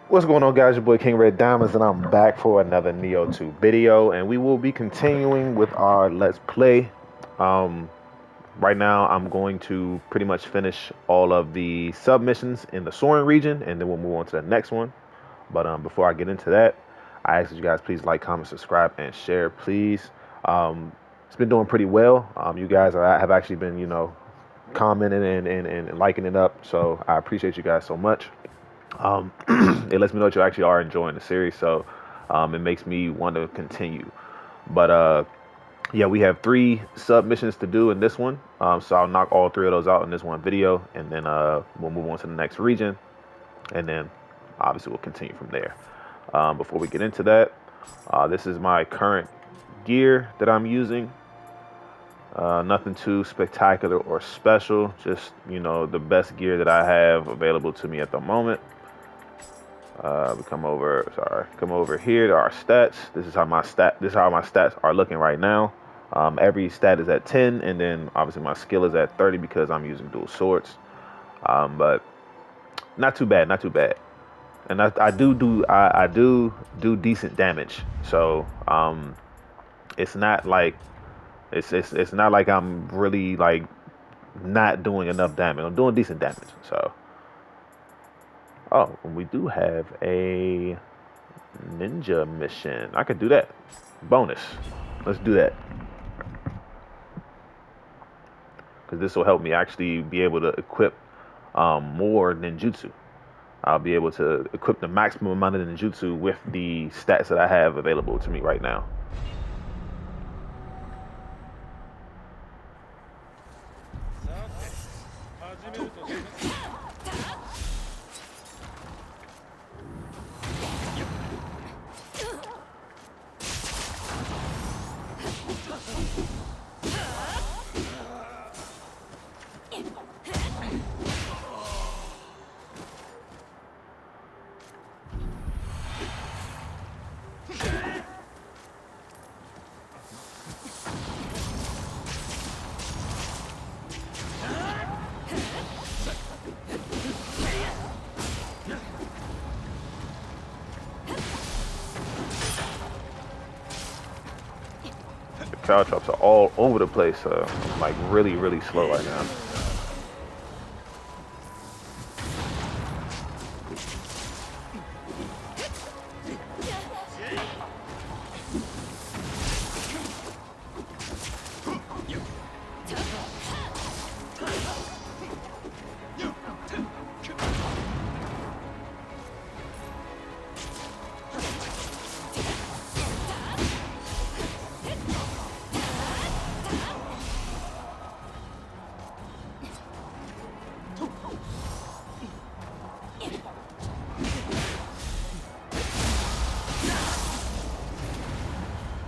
What's going on, guys? Your boy King Red Diamonds, and I'm back for another Nioh 2 video, and we will be continuing with our Let's Play. Um, right now, I'm going to pretty much finish all of the submissions in the Soaring region, and then we'll move on to the next one. But before I get into that, I ask that you guys please like, comment, subscribe, and share, please. It's been doing pretty well. You guys have actually been, commenting and liking it up, so I appreciate you guys so much. um, it lets me know that you actually are enjoying the series, so it makes me want to continue. But yeah, we have 3 submissions to do in this one, so I'll knock all 3 of those out in this one video, and then we'll move on to the next region, and then obviously we'll continue from there. Before we get into that, this is my current gear that I'm using. Nothing too spectacular or special, just the best gear that I have available to me at the moment. We come over here to our stats. This is how my stats are looking right now. Every stat is at 10, and then obviously my skill is at 30 because I'm using dual swords. But not too bad, not too bad. And I do decent damage. So it's not like it's not like I'm really like not doing enough damage. I'm doing decent damage. So we do have a ninja mission. I could do that. Bonus. Let's do that. Because this will help me actually be able to equip more ninjutsu. I'll be able to equip the maximum amount of ninjutsu with the stats that I have available to me right now. Crowd drops are all over the place. I'm like really slow right now.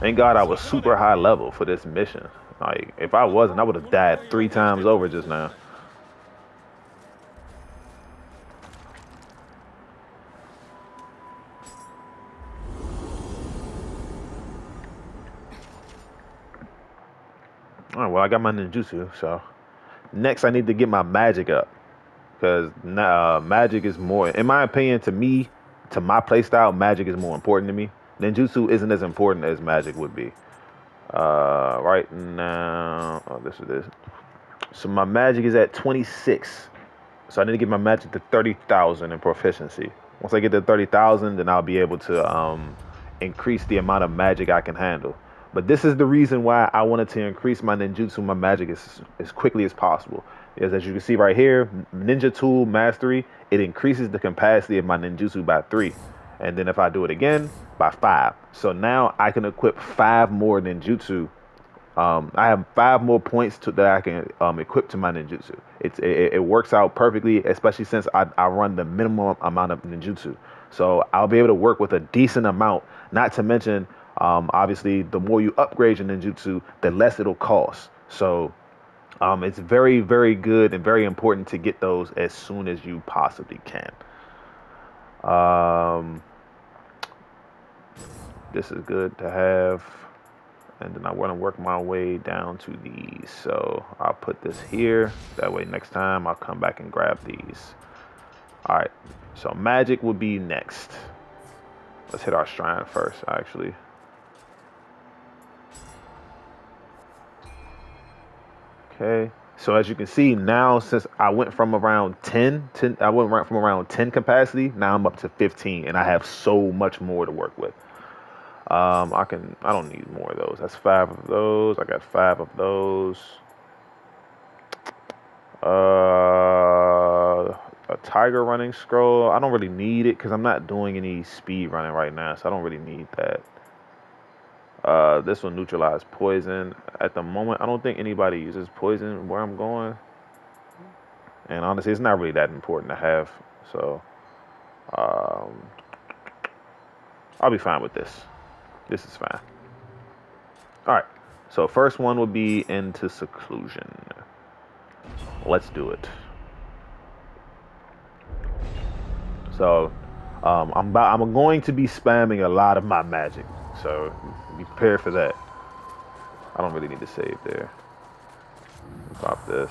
Thank God I was super high level for this mission. Like, if I wasn't, I would have died 3 times over just now. All right, well, I got my ninjutsu, so next I need to get my magic up. Because magic is more, in my opinion, to me, to my playstyle, magic is more important to me. Ninjutsu isn't as important as magic would be. Right now, this is this. So my magic is at 26. So I need to get my magic to 30,000 in proficiency. Once I get to 30,000, then I'll be able to increase the amount of magic I can handle. But this is the reason why I wanted to increase my ninjutsu, my magic as quickly as possible. Because as you can see right here, ninja tool mastery, it increases the capacity of my ninjutsu by 3. And then if I do it again, by 5. So now I can equip 5 more ninjutsu. I have 5 more points that I can equip to my ninjutsu. It works out perfectly, especially since I run the minimum amount of ninjutsu. So I'll be able to work with a decent amount. Not to mention, obviously, the more you upgrade your ninjutsu, the less it'll cost. So it's very good and very important to get those as soon as you possibly can. Um, this is good to have. And then I want to work my way down to these. So I'll put this here. That way next time I'll come back and grab these. All right, so magic would be next. Let's hit our shrine first, actually. Okay. So as you can see now, since I went from around 10, I went right from around 10 capacity. Now I'm up to 15, and I have so much more to work with. I don't need more of those. That's 5 of those. I got 5 of those. A tiger running scroll. I don't really need it because I'm not doing any speed running right now, so I don't really need that. This will neutralize poison. At the moment, I don't think anybody uses poison where I'm going. And honestly, it's not really that important to have. So, um, I'll be fine with this. This is fine. All right. So first one will be into seclusion. Let's do it. So, I'm going to be spamming a lot of my magic. So be prepared for that. I don't really need to save there. Pop this.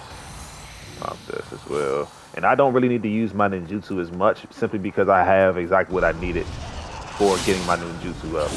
Pop this as well. And I don't really need to use my ninjutsu as much, simply because I have exactly what I needed for getting my ninjutsu up.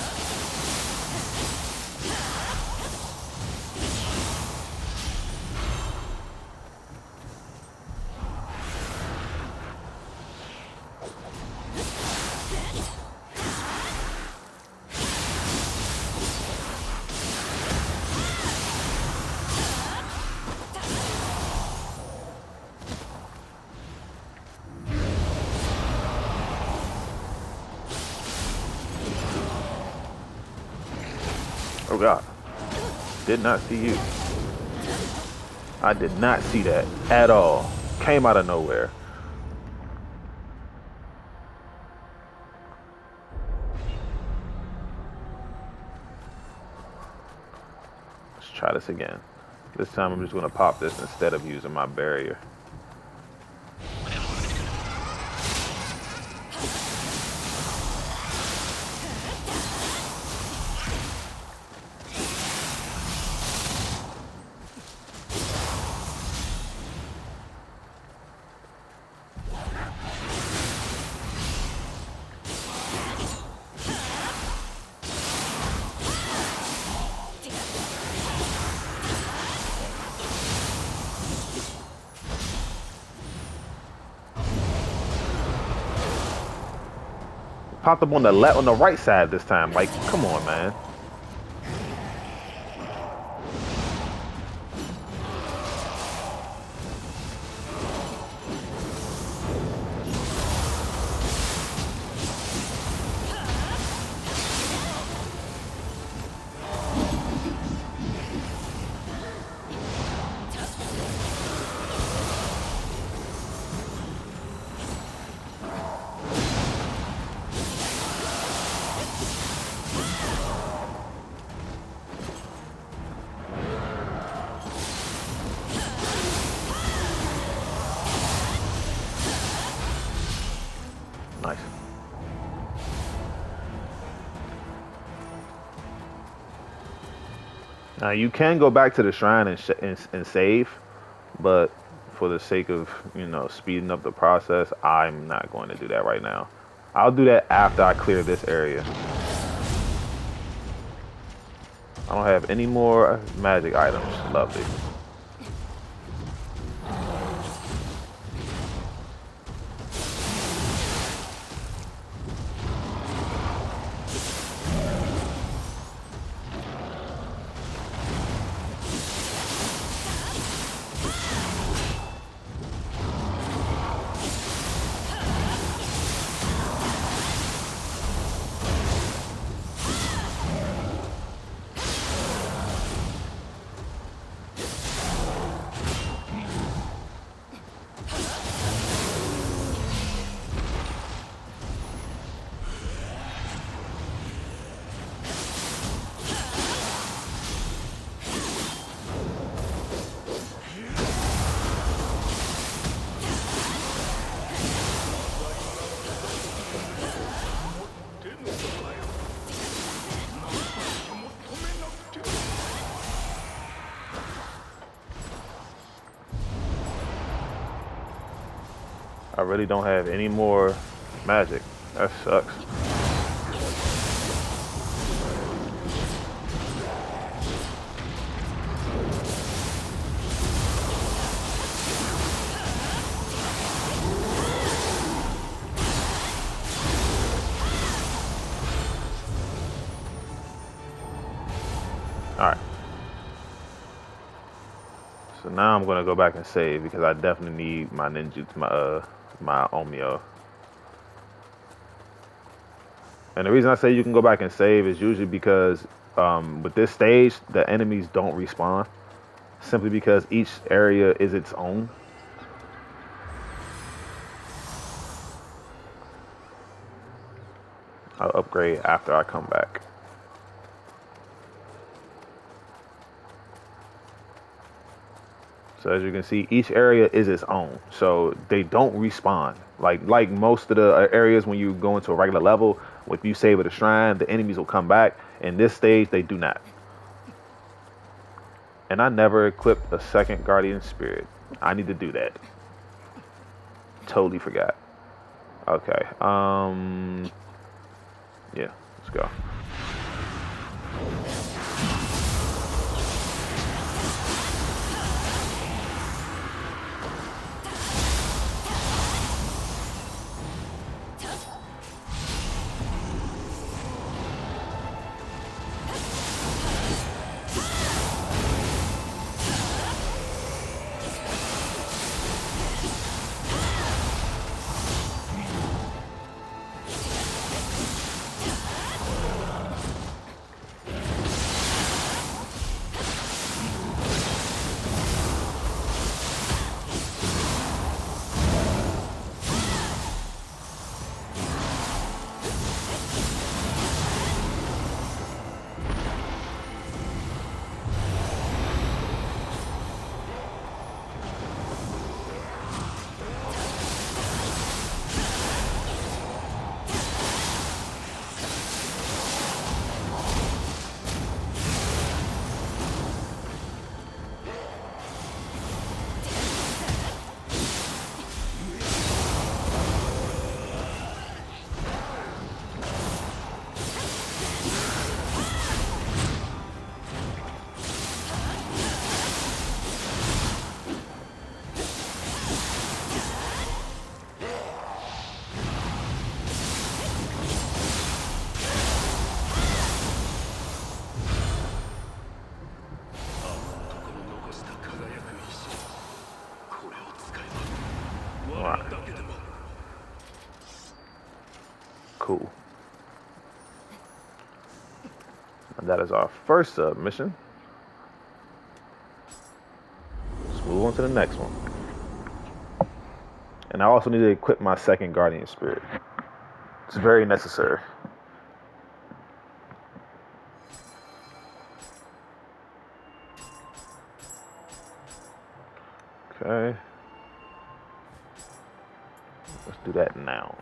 Oh God, did not see you. I did not see that at all. Came out of nowhere. Let's try this again. This time I'm just gonna pop this instead of using my barrier. Popped up on the right side this time. Like, come on, man. Nice. Now you can go back to the shrine and save, but for the sake of, speeding up the process, I'm not going to do that right now. I'll do that after I clear this area. I don't have any more magic items. Lovely. really don't have any more magic. That sucks. Alright. So now I'm gonna go back and save because I definitely need my ninjutsu, my omio. And the reason I say you can go back and save is usually because with this stage the enemies don't respawn simply because each area is its own. I'll upgrade after I come back. So as you can see, each area is its own. So they don't respawn. Like most of the areas when you go into a regular level, if you save at a shrine, the enemies will come back. In this stage, they do not. And I never equipped a second Guardian Spirit. I need to do that. Totally forgot. Okay. Yeah, let's go. Alright. Cool. And that is our first submission. Let's move on to the next one. And I also need to equip my second Guardian Spirit. It's very necessary. Okay. Let's do that now.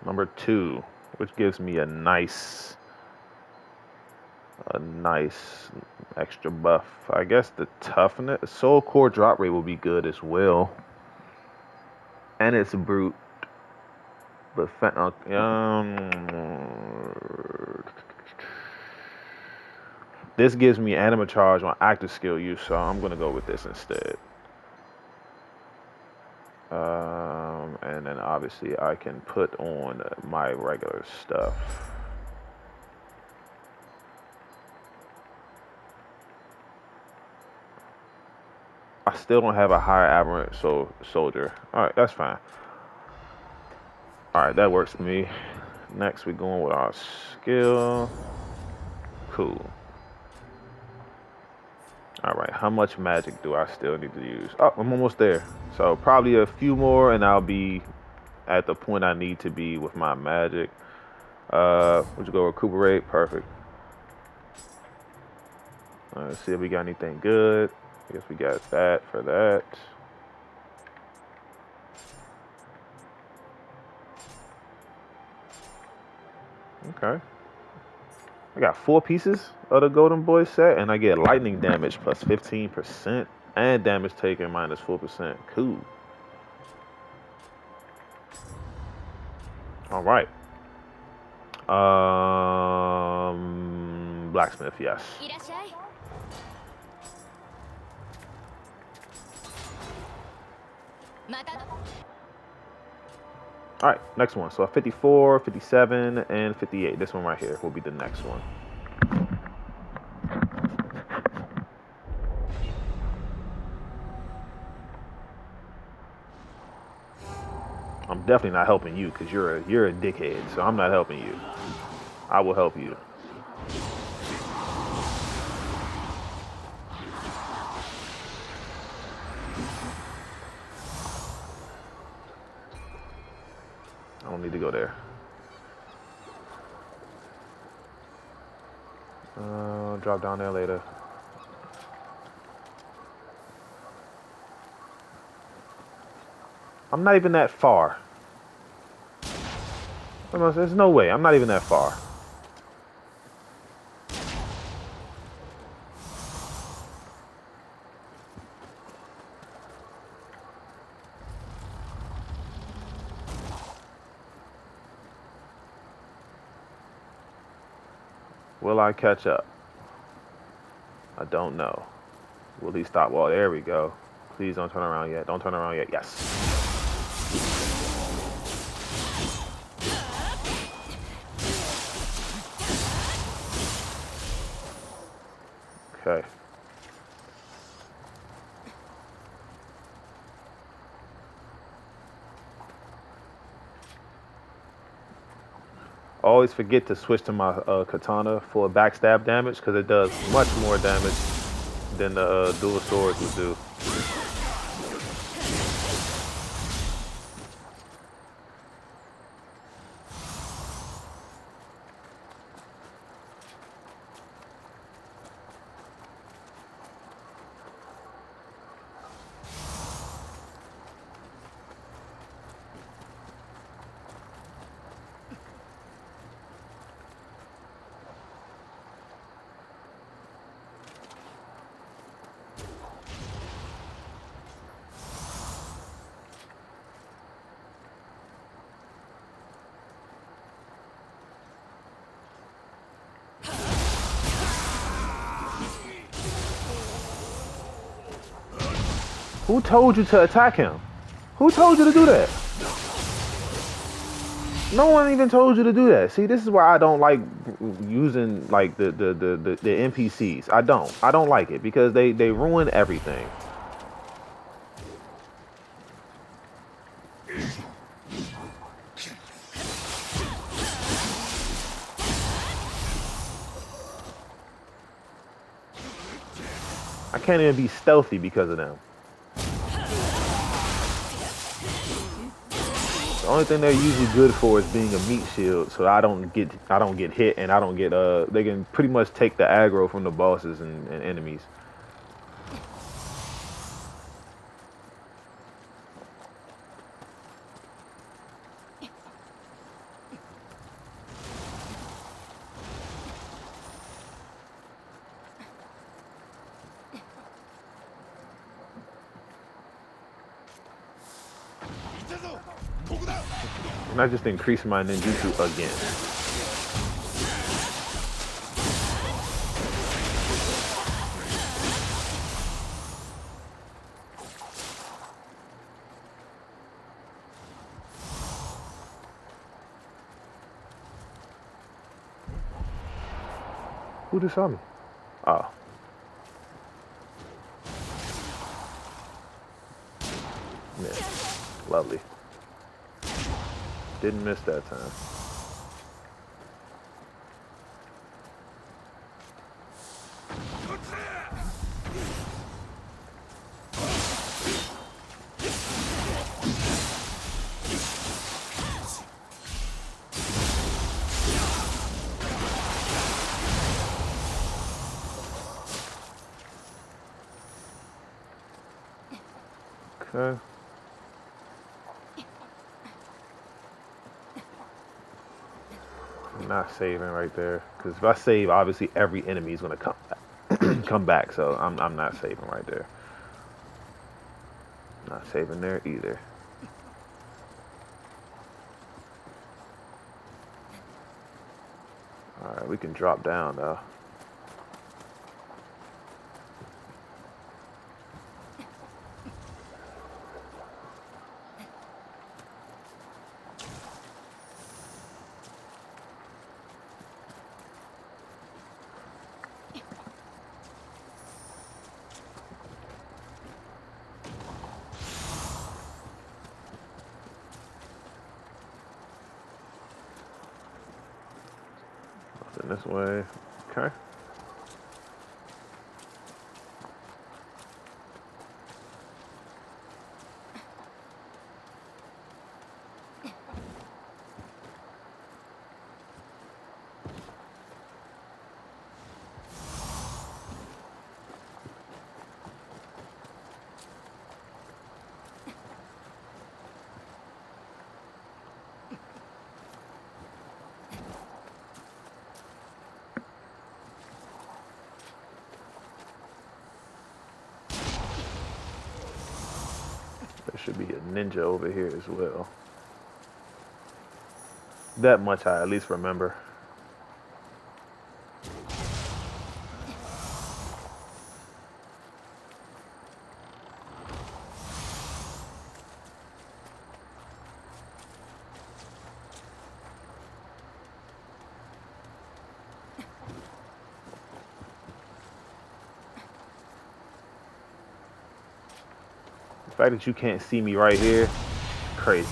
Number 2, which gives me a nice extra buff. I guess the toughness, soul core drop rate will be good as well. And it's brute. But this gives me anima charge on active skill use, so I'm gonna go with this instead. And then obviously I can put on my regular stuff. I still don't have a higher aberrant soldier. All right, that's fine. All right, that works for me. Next, we're going with our skill. Cool. All right, how much magic do I still need to use? Oh, I'm almost there. So probably a few more and I'll be at the point I need to be with my magic. Would you go recuperate? Perfect. Let's see if we got anything good. I guess we got that for that. Okay. I got 4 pieces of the Golden Boy set, and I get lightning damage plus 15% And damage taken minus 4%. Cool. All right. Blacksmith, yes. All right, next one. So 54, 57, and 58. This one right here will be the next one. I'm definitely not helping you because you're a dickhead. So I'm not helping you. I will help you. I don't need to go there. Drop down there later. I'm not even that far. There's no way. I'm not even that far. Will I catch up? I don't know. Will he stop? Well, there we go. Please don't turn around yet. Don't turn around yet. Yes. Okay. Always forget to switch to my katana for backstab damage because it does much more damage than the dual swords would do. Who told you to attack him? Who told you to do that? No one even told you to do that. See, this is why I don't like using like the NPCs. I don't like it because they ruin everything. I can't even be stealthy because of them. The only thing they're usually good for is being a meat shield, so I don't get hit and I don't get they can pretty much take the aggro from the bosses and enemies. And I just increased my ninjutsu again. Who just saw me? Oh. Yeah. Lovely. Didn't miss that time. Okay. I'm not saving right there because if I save, obviously every enemy is gonna come back. come back. So I'm not saving right there. Not saving there either. Alright, we can drop down though. Nothing this way. Okay. There should be a ninja over here as well. That much I at least remember. The fact that you can't see me right here, crazy.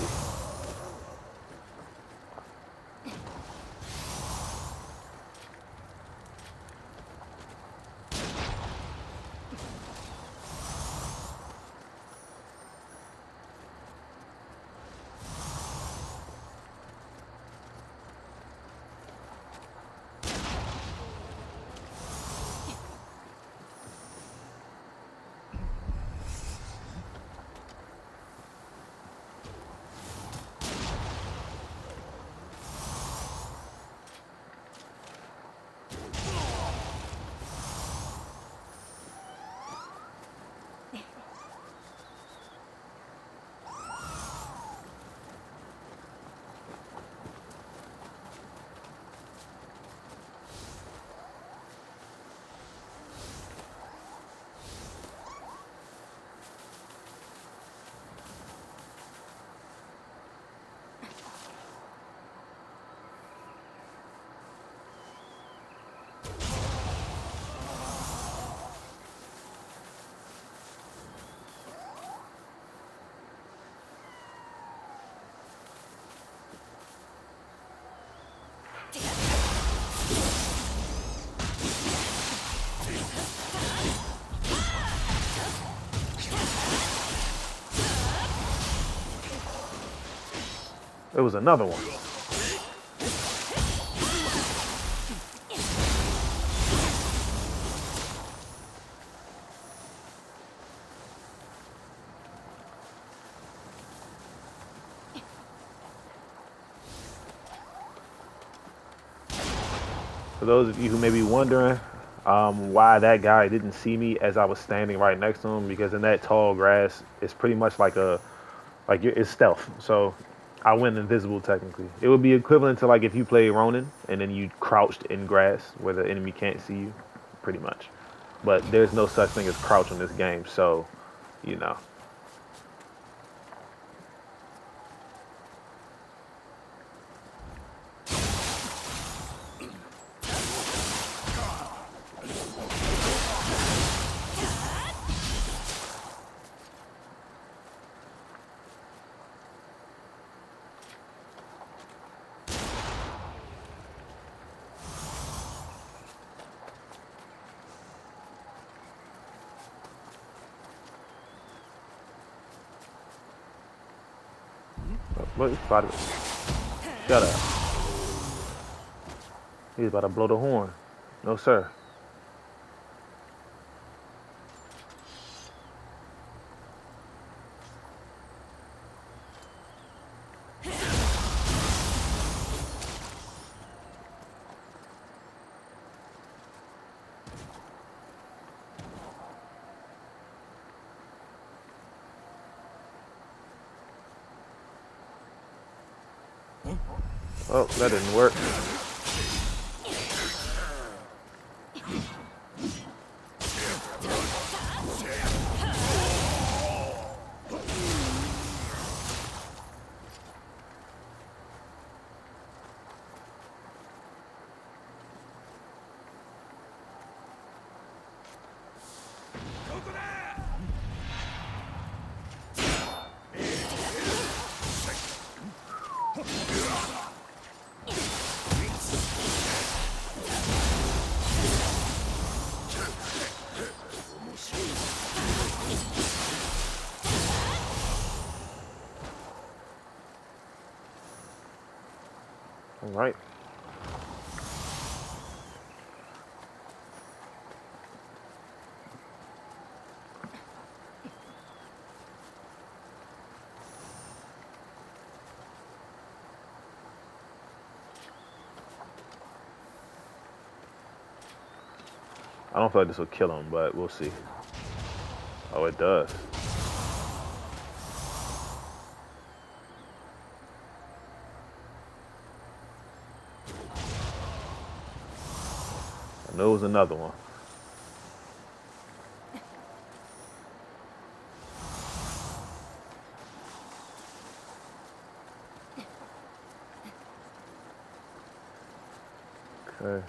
There was another one. For those of you who may be wondering why that guy didn't see me as I was standing right next to him, because in that tall grass, it's pretty much like it's stealth. So I went invisible technically. It would be equivalent to like if you play Ronin and then you crouched in grass where the enemy can't see you, pretty much. But there's no such thing as crouch in this game, so you know. What? Shut up. He's about to blow the horn. No, sir. Oh, that didn't work. All right. I don't feel like this will kill him, but we'll see. Oh, it does. I know it was another one. Okay.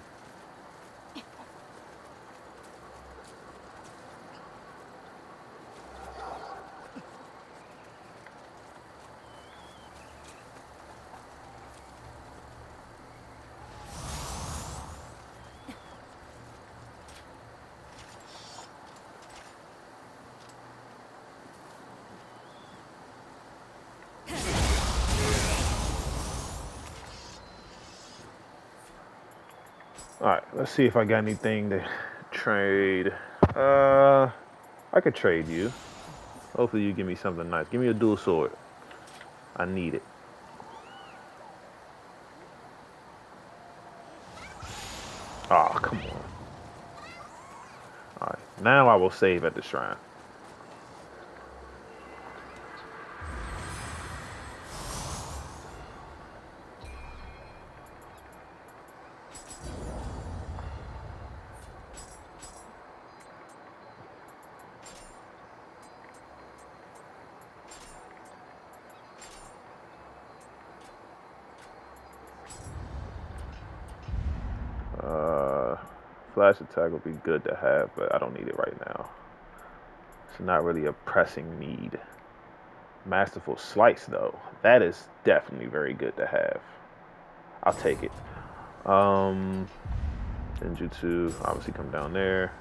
All right, let's see if I got anything to trade. I could trade you. Hopefully you give me something nice. Give me a dual sword. I need it. Oh, come on. All right, now I will save at the shrine. Flash attack would be good to have, but I don't need it right now. It's not really a pressing need. Masterful Slice, though, that is definitely very good to have. I'll take it. Ninjutsu, obviously come down there.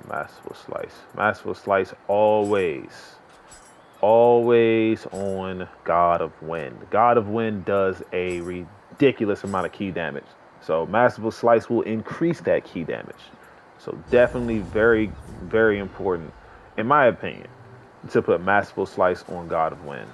Masterful Slice. Masterful Slice always on God of Wind. God of Wind does a ridiculous amount of key damage. So Masterful Slice will increase that key damage. So definitely very, very important, in my opinion, to put Masterful Slice on God of Wind.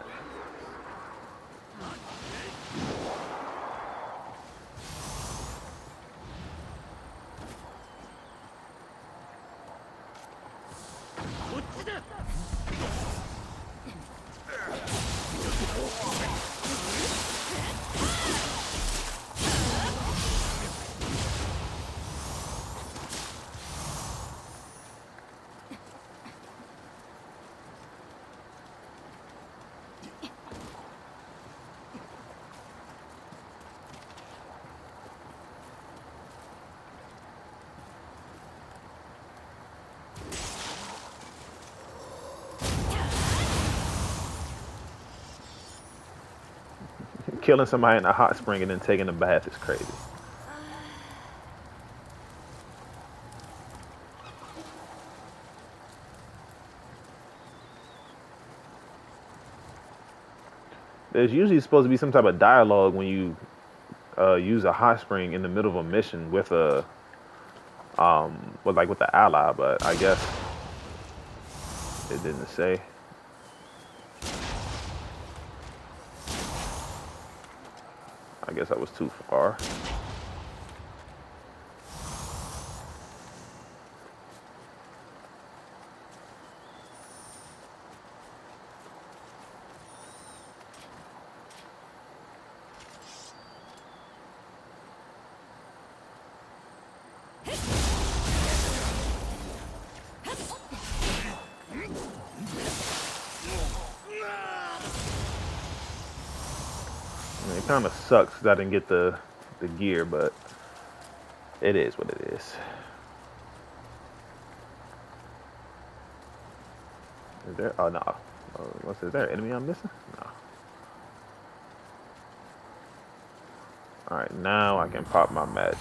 Killing somebody in a hot spring and then taking a bath is crazy. There's usually supposed to be some type of dialogue when you use a hot spring in the middle of a mission with a with the ally, but I guess it didn't say. I guess I was too far. mean, it kind of sucks 'cause I didn't get the gear, but it is what it is. Is there? Oh no. What's is there? An enemy I'm missing? No. All right, now I can pop my magic.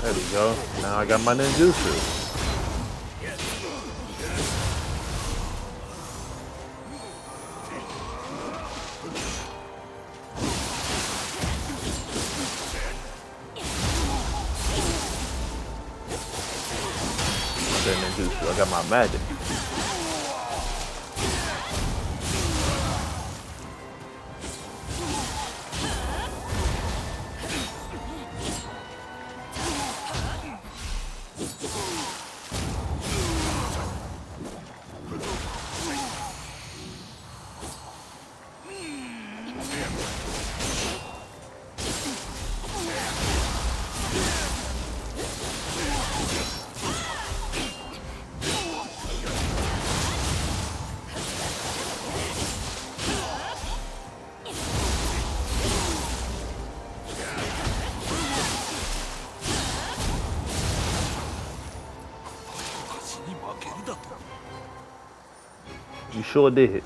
There we go. Now I got my ninjutsu. I got my magic. You sure did.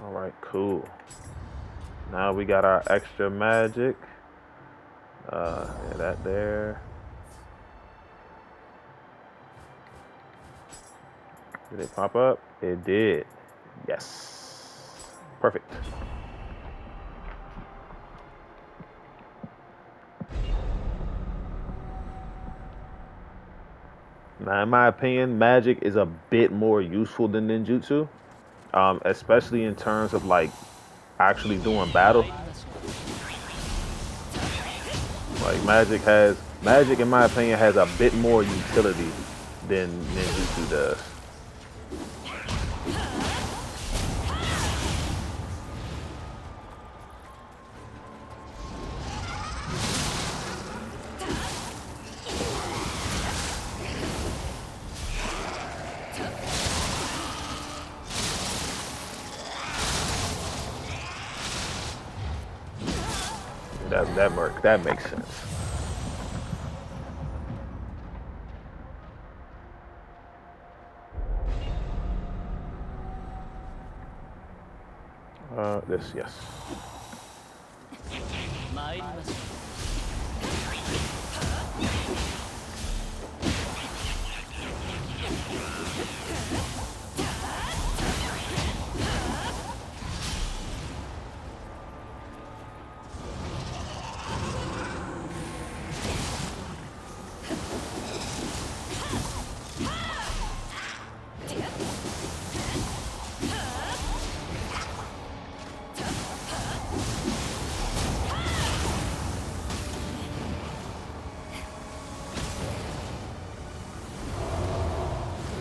All right, cool. Now we got our extra magic. Yeah, that there. Did it pop up? It did. Yes. Perfect. Now, in my opinion, magic is a bit more useful than ninjutsu, especially in terms of like actually doing battle. Like magic, in my opinion, has a bit more utility than ninjutsu does. That makes sense. This, yes.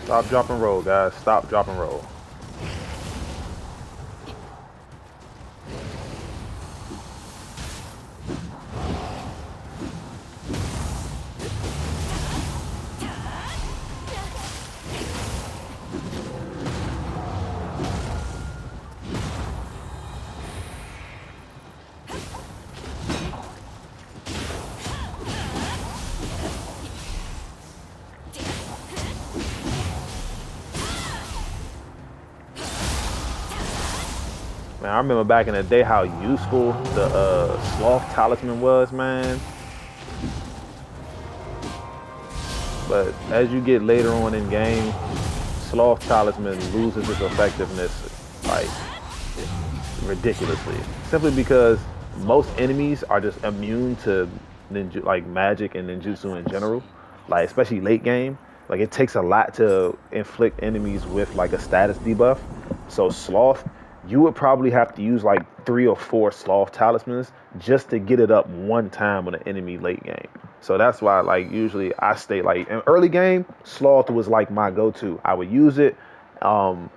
Stop, drop, and roll, guys. Stop, drop, and roll. Man, I remember back in the day how useful the sloth talisman was, man. But as you get later on in game, sloth talisman loses its effectiveness like ridiculously. Simply because most enemies are just immune to ninja, like magic and ninjutsu in general, like especially late game. Like it takes a lot to inflict enemies with like a status debuff. So sloth, you would probably have to use like 3 or 4 sloth talismans just to get it up one time on an enemy late game. So that's why like usually I stay like in early game, sloth was like my go-to. I would use it. Um,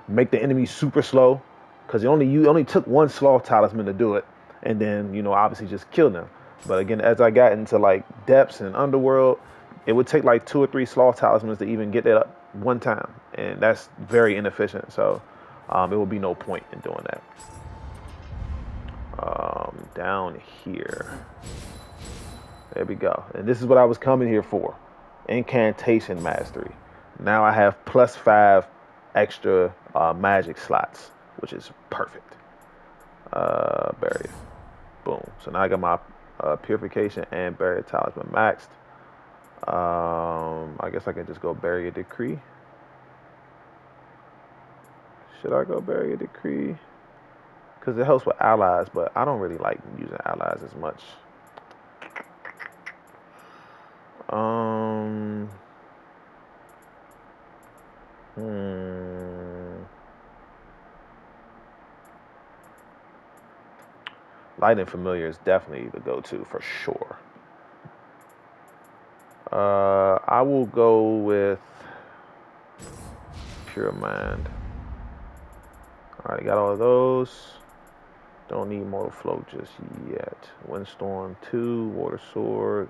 Make the enemy super slow because you only took one sloth talisman to do it, and then obviously just kill them. But again, as I got into like depths and underworld, it would take like 2 or 3 sloth talismans to even get that up one time, and that's very inefficient. So it will be no point in doing that. Down here, there we go, and this is what I was coming here for: incantation mastery. Now I have +5 extra magic slots, which is perfect. Barrier. Boom. So now I got my purification and barrier talisman maxed. I guess I can just go barrier decree. Should I go barrier decree? Because it helps with allies, but I don't really like using allies as much. Um. Hmm. Light and familiar is definitely the go-to for sure. I will go with pure mind. All right, got all of those. Don't need mortal flow just yet. Windstorm 2, water sword.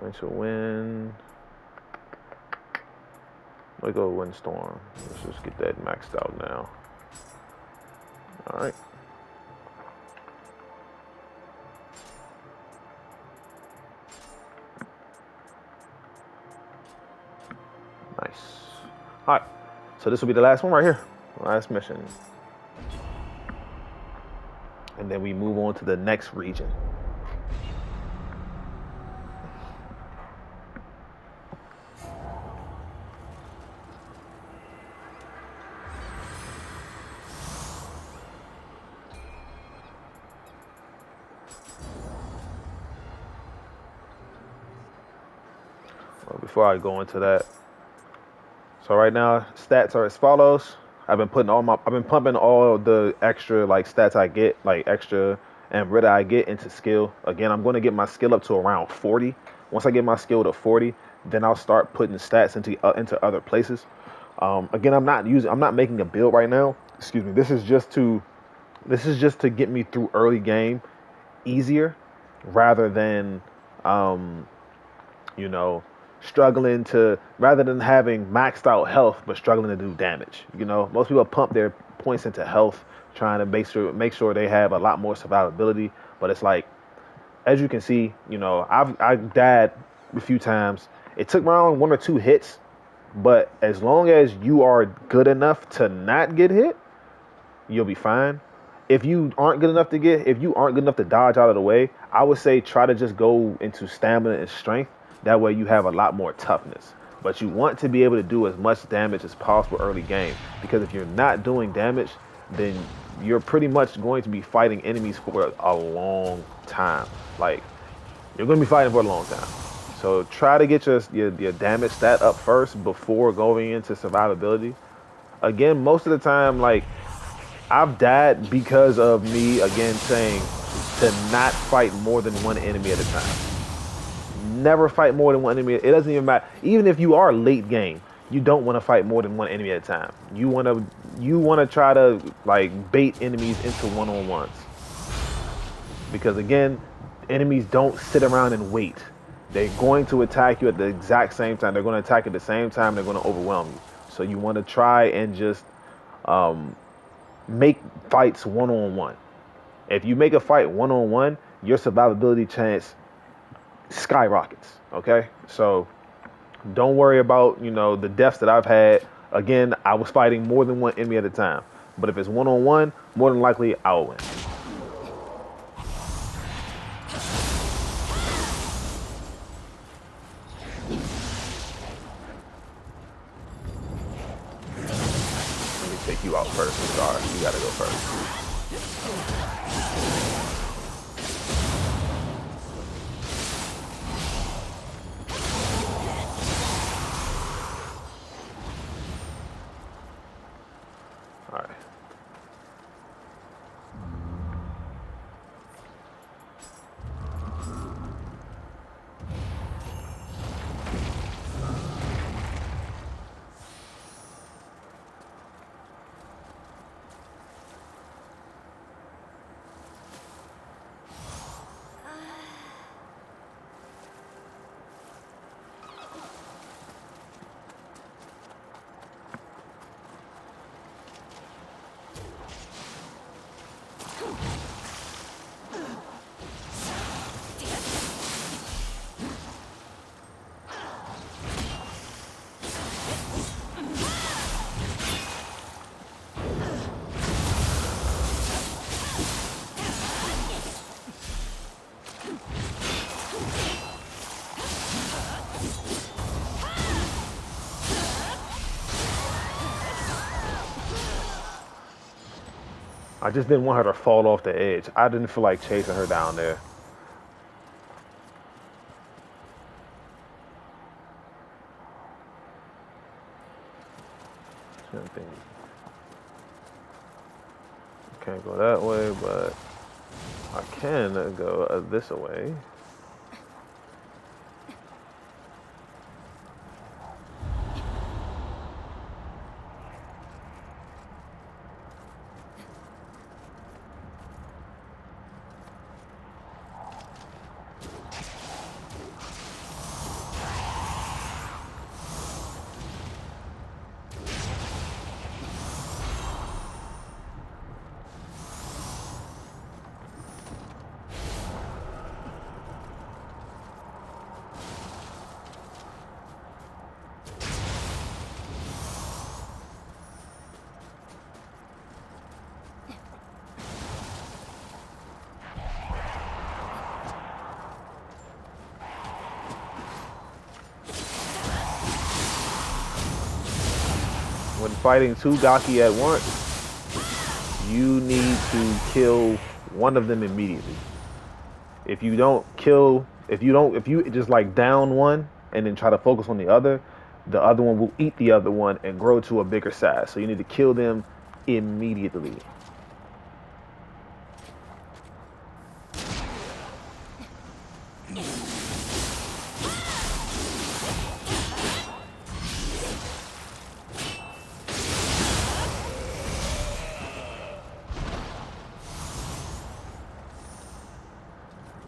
Winter wind. Let me go with windstorm. Let's just get that maxed out now. All right. Nice. All right. So this will be the last one right here. Last mission. And then we move on to the next region. Well, before I go into that, so right now stats are as follows. I've been pumping all the extra like stats I get, like extra and rid I get into skill. Again, I'm going to get my skill up to around 40. Once I get my skill to 40, then I'll start putting stats into other places. Again, I'm not making a build right now. Excuse me. This is just to get me through early game easier, rather than um, you know, struggling to rather than having maxed out health but struggling to do damage. Most people pump their points into health, trying to make sure they have a lot more survivability. But it's like, as you can see, I've died a few times. It took around 1 or 2 hits, but as long as you are good enough to not get hit, you'll be fine. If you aren't good enough to dodge out of the way, I would say try to just go into stamina and strength. That way you have a lot more toughness. But you want to be able to do as much damage as possible early game, because if you're not doing damage, then you're pretty much going to be fighting enemies for a long time. Like, you're going to be fighting for a long time. So try to get your damage stat up first before going into survivability. Again, most of the time, like, I've died because of me, again, saying to not fight more than one enemy at a time. Never fight more than one enemy. It doesn't even matter. Even if you are late game, you don't want to fight more than one enemy at a time. You want to try to like bait enemies into one-on-ones. Because again, enemies don't sit around and wait. They're going to attack you at the exact same time. They're going to attack at the same time. They're going to overwhelm you. So you want to try and just make fights one-on-one. If you make a fight one-on-one, your survivability chance skyrockets. Okay, so don't worry about the deaths that I've had. Again, I was fighting more than one enemy at a time. But if it's one-on-one, more than likely I'll win. take you out first. I'm sorry. You gotta go first. All right. I just didn't want her to fall off the edge. I didn't feel like chasing her down there. Can't go that way, but I can go this way. When fighting two Gaki at once, you need to kill one of them immediately. If you don't kill, if you just like down one and then try to focus on the other one will eat the other one and grow to a bigger size. So you need to kill them immediately.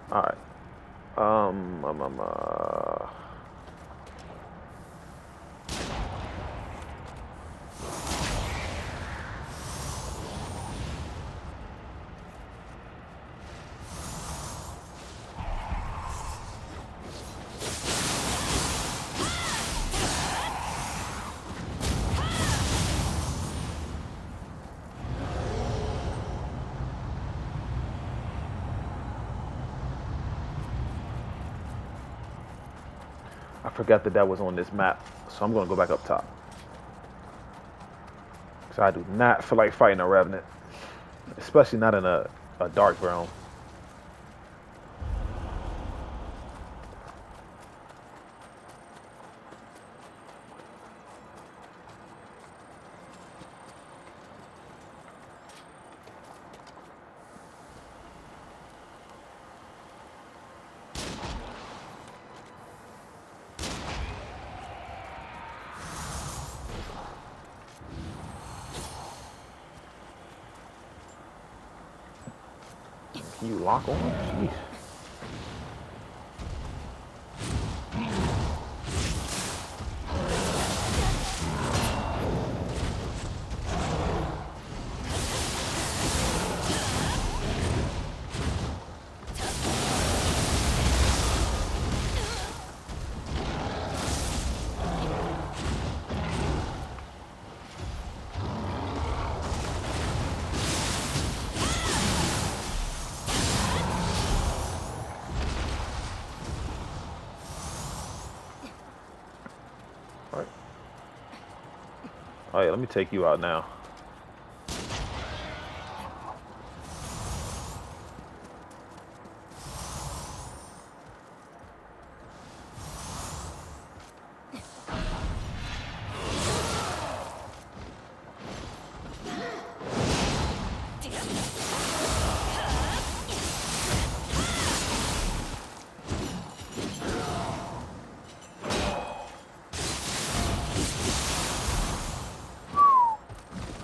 All right. Um, um, um, uh, I forgot that that was on this map, so I'm gonna go back up top. So I do not feel like fighting a revenant, especially not in a dark realm. Can you lock on? Jeez. All right. Oh yeah, let me take you out now.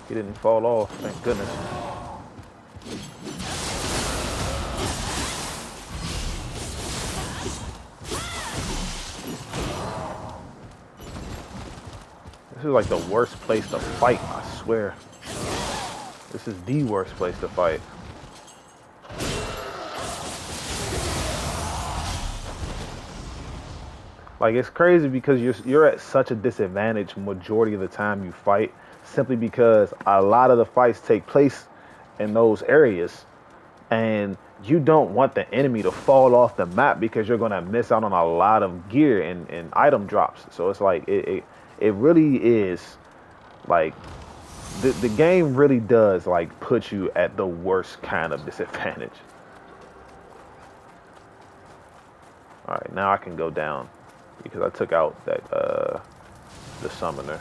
He didn't fall off, thank goodness. This is like the worst place to fight, I swear. This is the worst place to fight. Like, it's crazy because you're at such a disadvantage majority of the time you fight, simply because a lot of the fights take place in those areas, and you don't want the enemy to fall off the map because you're gonna miss out on a lot of gear and item drops. So it's like it really is like the game really does like put you at the worst kind of disadvantage. All right, now I can go down because I took out that the summoner.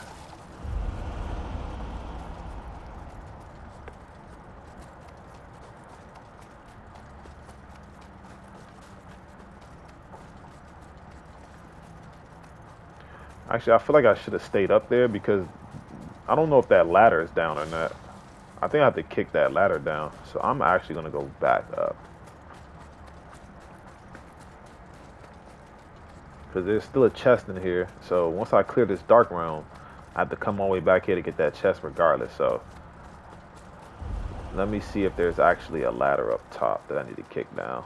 Actually, I feel like I should have stayed up there because I don't know if that ladder is down or not. I think I have to kick that ladder down. So I'm actually gonna go back up. Because there's still a chest in here. So once I clear this dark realm, I have to come all the way back here to get that chest regardless. So let me see if there's actually a ladder up top that I need to kick down.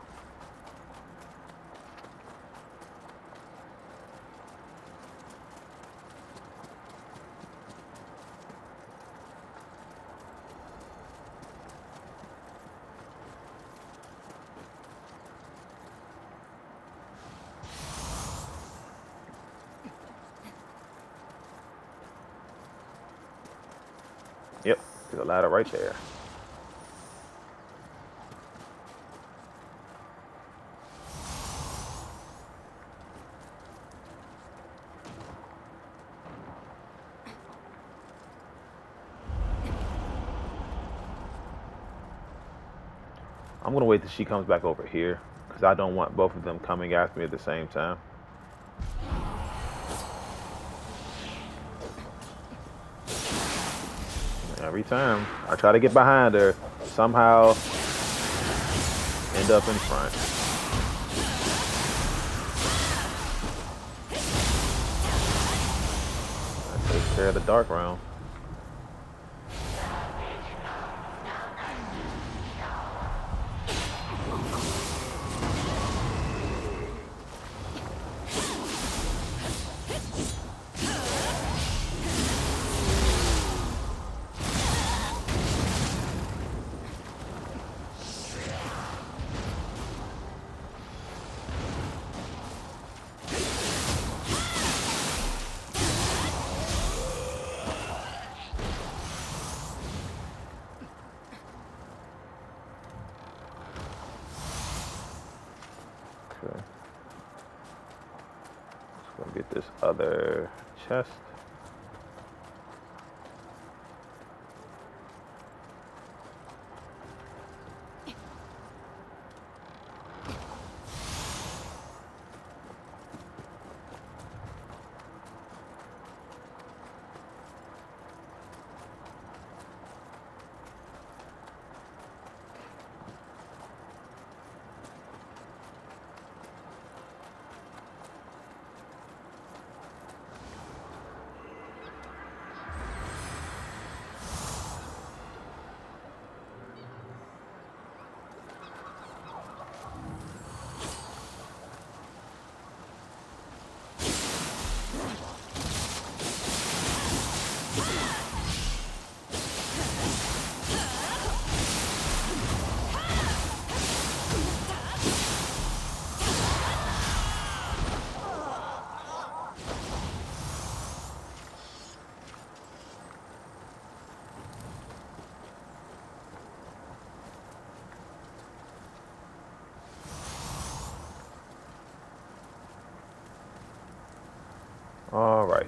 Yep, there's a ladder right there. I'm gonna wait till she comes back over here because I don't want both of them coming after me at the same time. Every time I try to get behind her, somehow end up in front. That takes care of the dark realm. Okay. Let's go get this other chest. All right.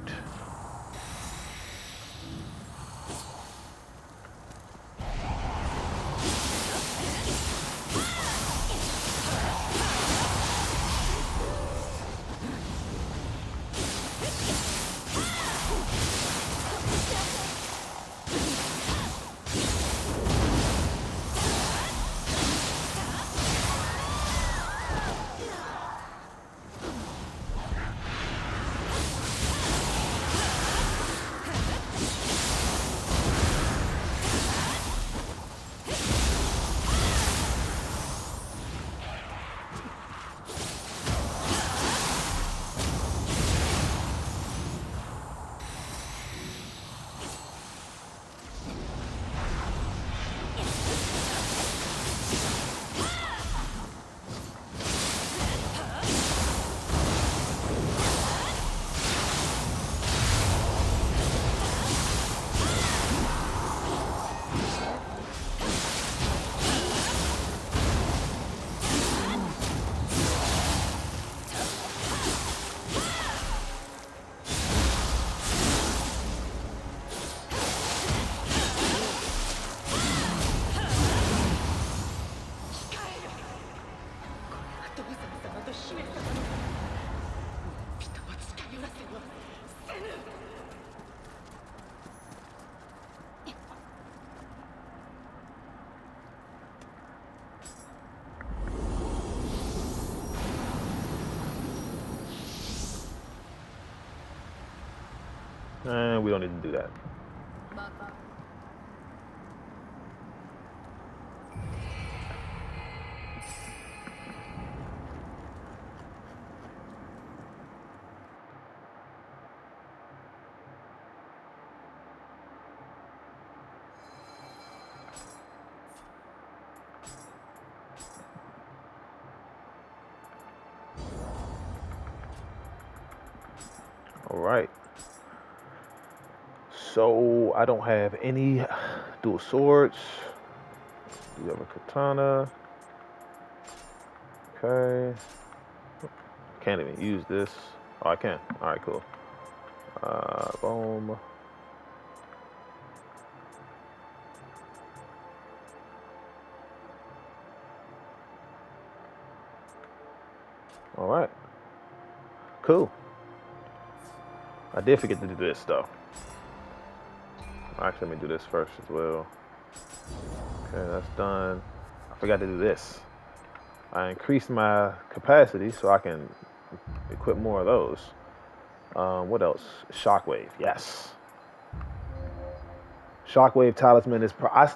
and we don't need to do that. All right. So I don't have any dual swords. Do you have a katana? Okay. Can't even use this. Oh, I can. All right, cool. Boom. All right. Cool. I did forget to do this though. Actually, let me do this first as well. Okay, that's done. I forgot to do this. I increased my capacity so I can equip more of those. What else? Shockwave. Yes. Shockwave talisman is.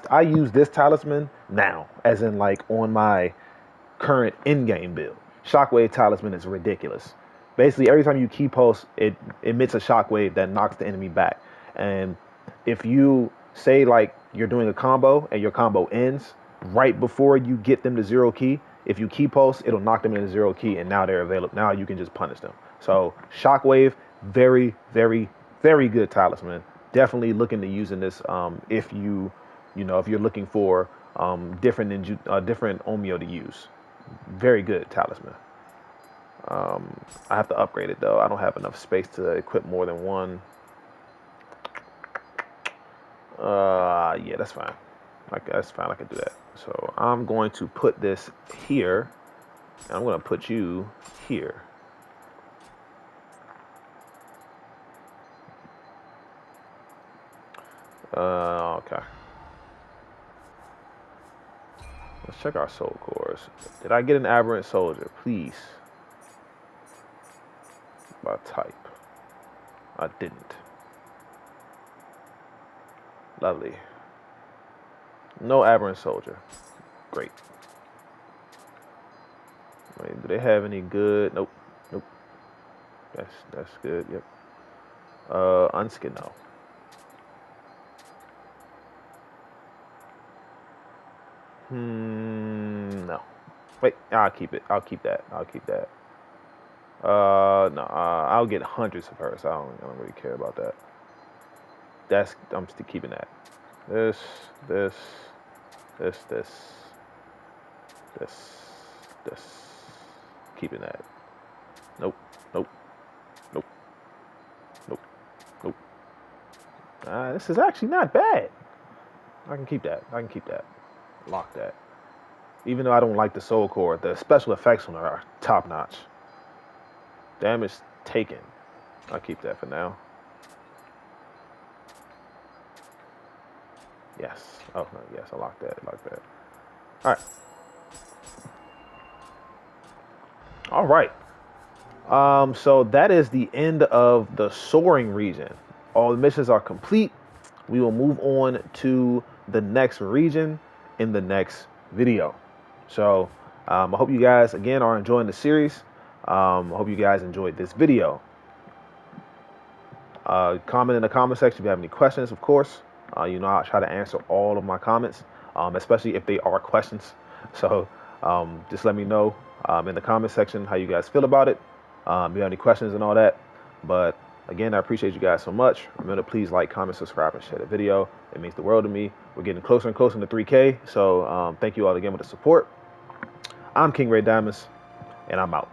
I use this talisman now, as in like on my current in-game build. Shockwave talisman is ridiculous. Basically, every time you key pulse, it emits a shockwave that knocks the enemy back. And if you say like you're doing a combo and your combo ends right before you get them to zero key, if you key pulse, it'll knock them into zero key, and now they're available. Now you can just punish them. So shockwave, very, very, very good talisman. Definitely look into using this if if you're looking for different Omeo to use. Very good talisman. I have to upgrade it though. I don't have enough space to equip more than one. Yeah, that's fine. That's fine. I can do that. So I'm going to put this here. And I'm going to put you here. Okay. Let's check our soul cores. Did I get an aberrant soldier? Please. By type. I didn't. Lovely. No aberrant soldier. Great. Wait, do they have any good? Nope. Nope. That's good. Yep. Unskin no. No. Wait, I'll keep it. I'll keep that. I'll keep that. No. I'll get hundreds of hers. I don't really care about that. I'm still keeping that. This, this, this, this, this, this. Keeping that. Nope. Nope. Nope. Nope. Nope. This is actually not bad. I can keep that. I can keep that. Lock that. Even though I don't like the soul core, the special effects on it are top notch. Damage taken. I'll keep that for now. Yes. Oh, no, yes, I locked that. Lock that. All right. All right. So that is the end of the Soaring region. All the missions are complete. We will move on to the next region in the next video. So I hope you guys, again, are enjoying the series. I hope you guys enjoyed this video. Comment in the comment section if you have any questions, of course. I'll try to answer all of my comments, especially if they are questions. So just let me know in the comment section how you guys feel about it. If you have any questions and all that. But again, I appreciate you guys so much. Remember to please like, comment, subscribe, and share the video. It means the world to me. We're getting closer and closer to 3K. So thank you all again for the support. I'm King Ray Diamonds, and I'm out.